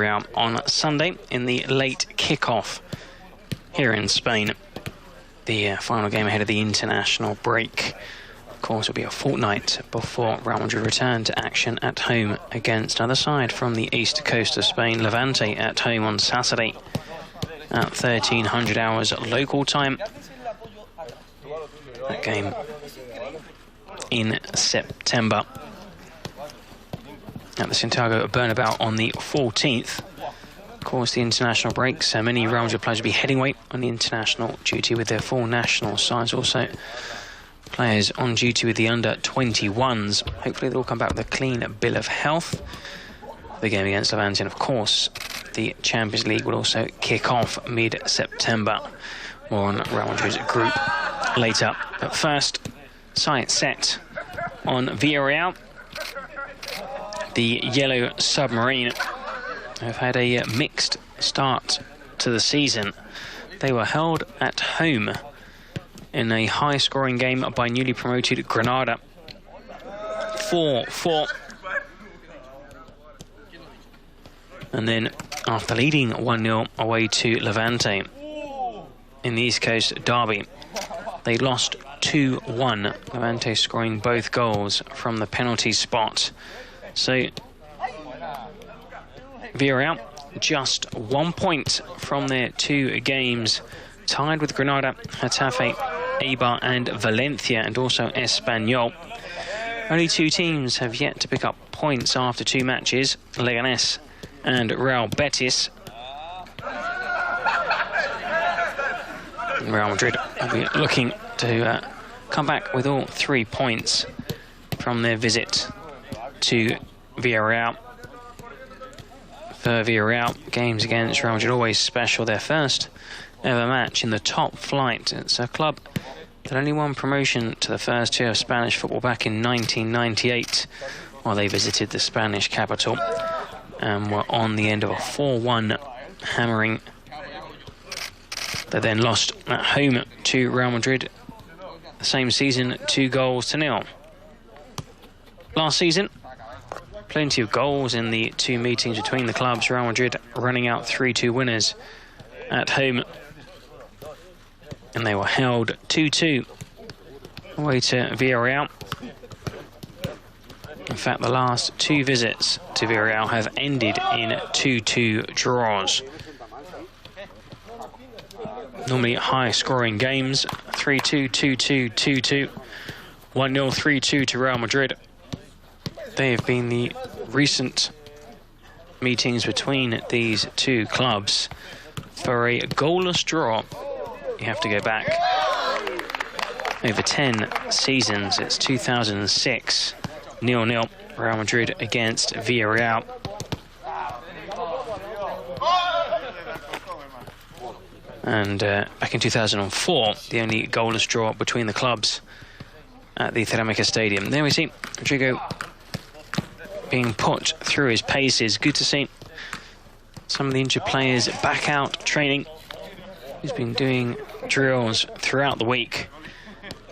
Real on Sunday in the late kick-off here in Spain. The final game ahead of the international break. Of course, it'll be a fortnight before Real Madrid return to action at home against another side from the east coast of Spain, Levante, at home on Saturday at 1300 hours local time. That game in September at the Santiago Bernabeu on the 14th. Of course, the international break, so many Real Madrid players will be heading weight on the international duty with their full national sides. Also, players on duty with the under-21s. Hopefully they'll come back with a clean bill of health. The game against Levante, and of course, the Champions League will also kick off mid-September. More on Real Madrid's group later. But first, sight set on Villarreal. The Yellow Submarine have had a mixed start to the season. They were held at home in a high-scoring game by newly promoted Granada. 4-4. And then, after leading 1-0 away to Levante in the East Coast derby, they lost 2-1. Levante scoring both goals from the penalty spot. So, Villarreal just 1 point from their 2 games, tied with Granada, Getafe, Eibar and Valencia, and also Espanyol. Only 2 teams have yet to pick up points after 2 matches, Leganés and Real Betis. Real Madrid will be looking to come back with all 3 points from their visit to Villarreal. For Villarreal, games against Real Madrid always special. Their first ever match in the top flight. It's a club that only won promotion to the first tier of Spanish football back in 1998, while they visited the Spanish capital and were on the end of a 4-1 hammering. They then lost at home to Real Madrid the same season, 2-0. Last season, plenty of goals in the 2 meetings between the clubs. Real Madrid running out 3-2 winners at home. And they were held 2-2 away to Villarreal. In fact, the last 2 visits to Villarreal have ended in 2-2 draws. Normally high-scoring games, 3-2, 2-2, 2-2, 1-0, 3-2 to Real Madrid. They have been the recent meetings between these 2 clubs. For a goalless draw, you have to go back over 10 seasons. It's 2006, 0-0, Real Madrid against Villarreal. And back in 2004, the only goalless draw between the clubs at the Cerámica Stadium. There we see Rodrigo being put through his paces. Good to see some of the injured players back out training. He's been doing drills throughout the week.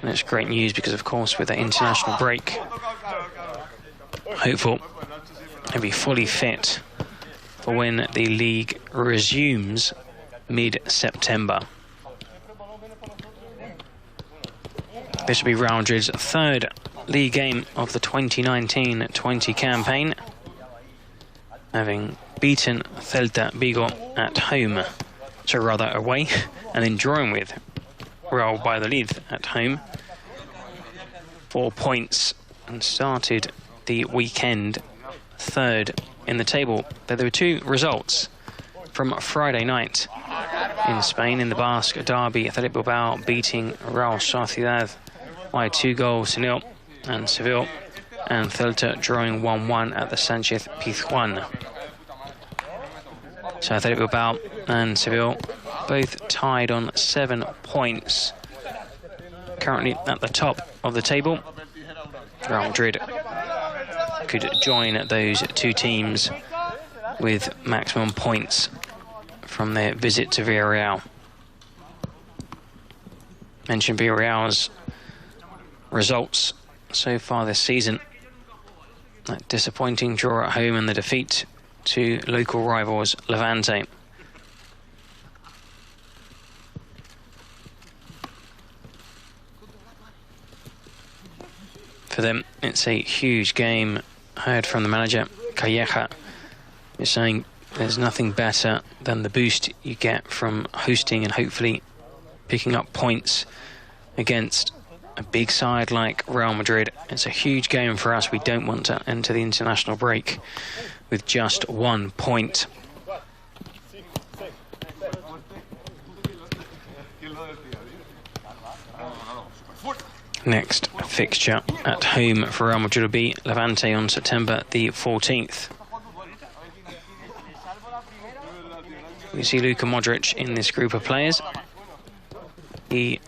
And it's great news because, of course, with the international break, hopeful he'll be fully fit for when the league resumes mid-September. This will be Real Madrid's 3rd league game of the 2019-20 campaign, having beaten Celta Vigo at home, so rather away, and then drawing with Real Valladolid at home. 4 points, and started the weekend 3rd in the table. There were 2 results from Friday night in Spain in the Basque derby. Athletic Bilbao beating Real Sociedad by 2-0, and Seville and Celta drawing 1-1 at the Sánchez Pizjuán. So Athletic Bilbao and Seville both tied on 7 points. Currently at the top of the table. Real Madrid could join those 2 teams with maximum points from their visit to Villarreal. Mentioned Villarreal's results so far this season. That disappointing draw at home and the defeat to local rivals Levante. For them, it's a huge game. Heard from the manager, Calleja, is saying there's nothing better than the boost you get from hosting and hopefully picking up points against a big side like Real Madrid. It's a huge game for us. We don't want to enter the international break with just 1 point. Next fixture at home for Real Madrid will be Levante on September the 14th. We see Luka Modric in this group of players. He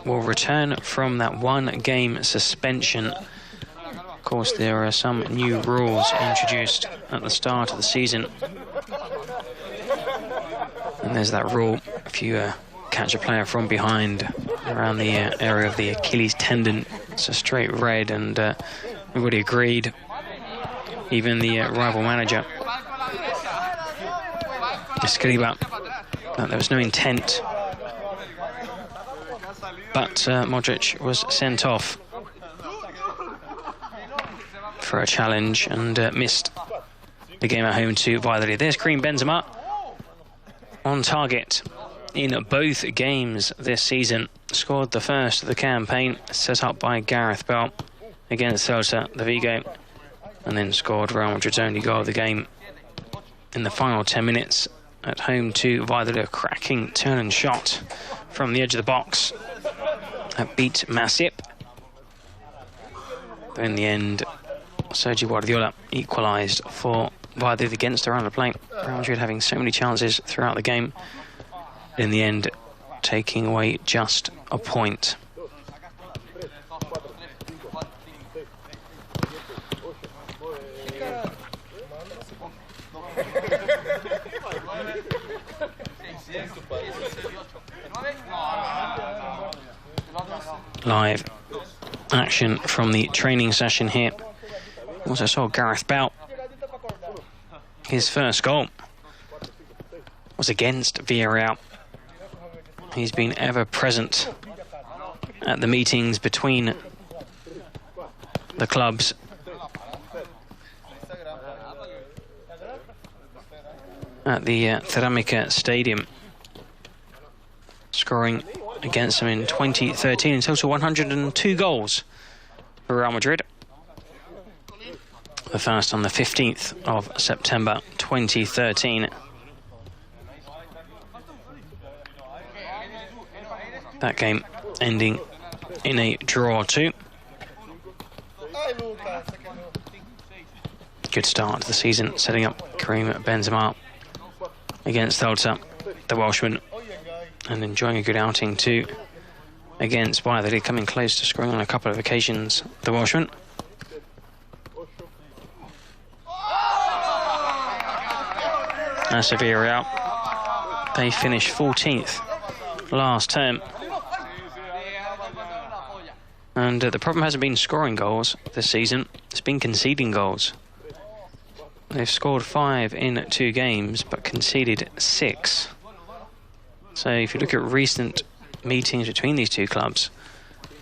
will return from that 1-game suspension. Of course, there are some new rules introduced at the start of the season. And there's that rule, if you catch a player from behind around the area of the Achilles tendon, it's a straight red, and everybody agreed. Even the rival manager, Escriba, that there was no intent. But Modric was sent off for a challenge and missed the game at home to Villarreal. There's Karim Benzema on target in both games this season. Scored the first of the campaign, set up by Gareth Bale against Celta de Vigo, and then scored Real Madrid's only goal of the game in the final 10 minutes at home to Villarreal. A cracking turn and shot from the edge of the box that beat Masip. But in the end, Sergio Guardiola equalised for Villarreal against the round of play. Real Madrid having so many chances throughout the game. In the end, taking away just a point. Live action from the training session here. Also saw Gareth Bale. His first goal was against Villarreal. He's been ever present at the meetings between the clubs. At the Cerámica Stadium, scoring against them in 2013. In total, 102 goals for Real Madrid. The first on the 15th of September 2013. That game ending in a draw too. Good start to the season, setting up Karim Benzema against Celta, the Welshman, and enjoying a good outing too against Villarreal, coming close to scoring on a couple of occasions, the Welshman. As for Villarreal, they finished 14th last term. And the problem hasn't been scoring goals this season, it's been conceding goals. They've scored 5 in 2 games, but conceded 6. So if you look at recent meetings between these two clubs,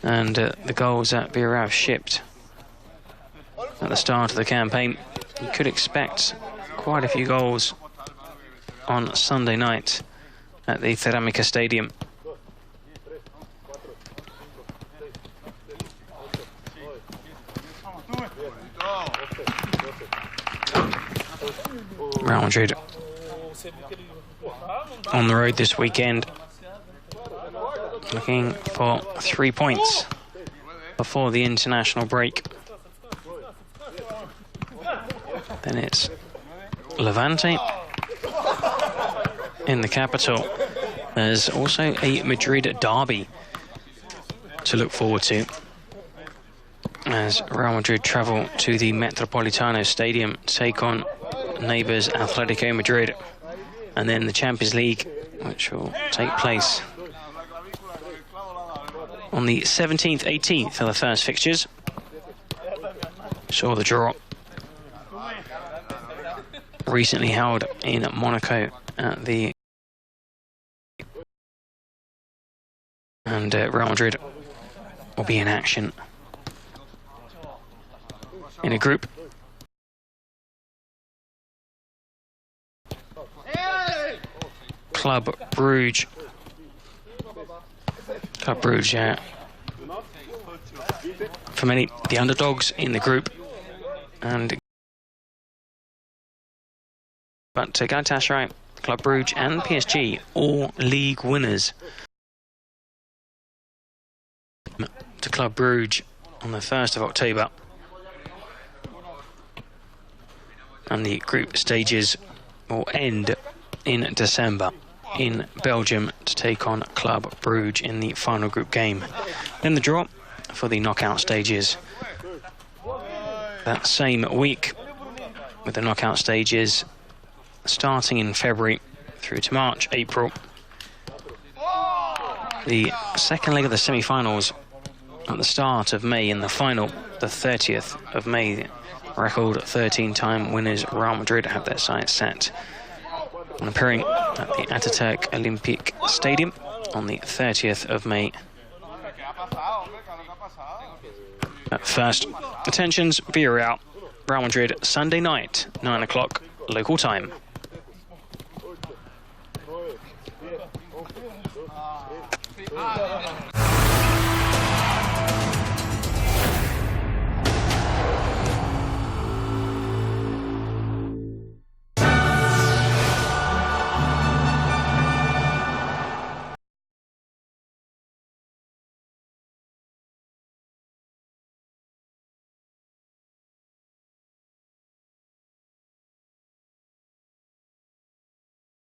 and the goals that Villarreal have shipped at the start of the campaign, you could expect quite a few goals on Sunday night at the Cerámica Stadium. Real Madrid on the road this weekend, looking for 3 points before the international break. Then it's Levante in the capital. There's also a Madrid derby to look forward to, as Real Madrid travel to the Metropolitano Stadium to take on neighbours Atletico Madrid, and then the Champions League, which will take place on the 17th, 18th are the first fixtures. Saw the draw recently held in Monaco at the... And Real Madrid will be in action in a group. Club Brugge. Club Brugge, for many, the underdogs in the group. But Galatasaray, Club Brugge and PSG, all league winners. To Club Brugge on the 1st of October. And the group stages will end in December in Belgium to take on Club Brugge in the final group game. Then the draw for the knockout stages that same week, with the knockout stages starting in February through to March, April. The second leg of the semi-finals at the start of May, and the final, the 30th of May. Record 13-time winners Real Madrid have their sights set on appearing at the Ataturk Olympic Stadium on the 30th of May. At first, attention's Villarreal, Real Madrid, Sunday night, 9 o'clock local time.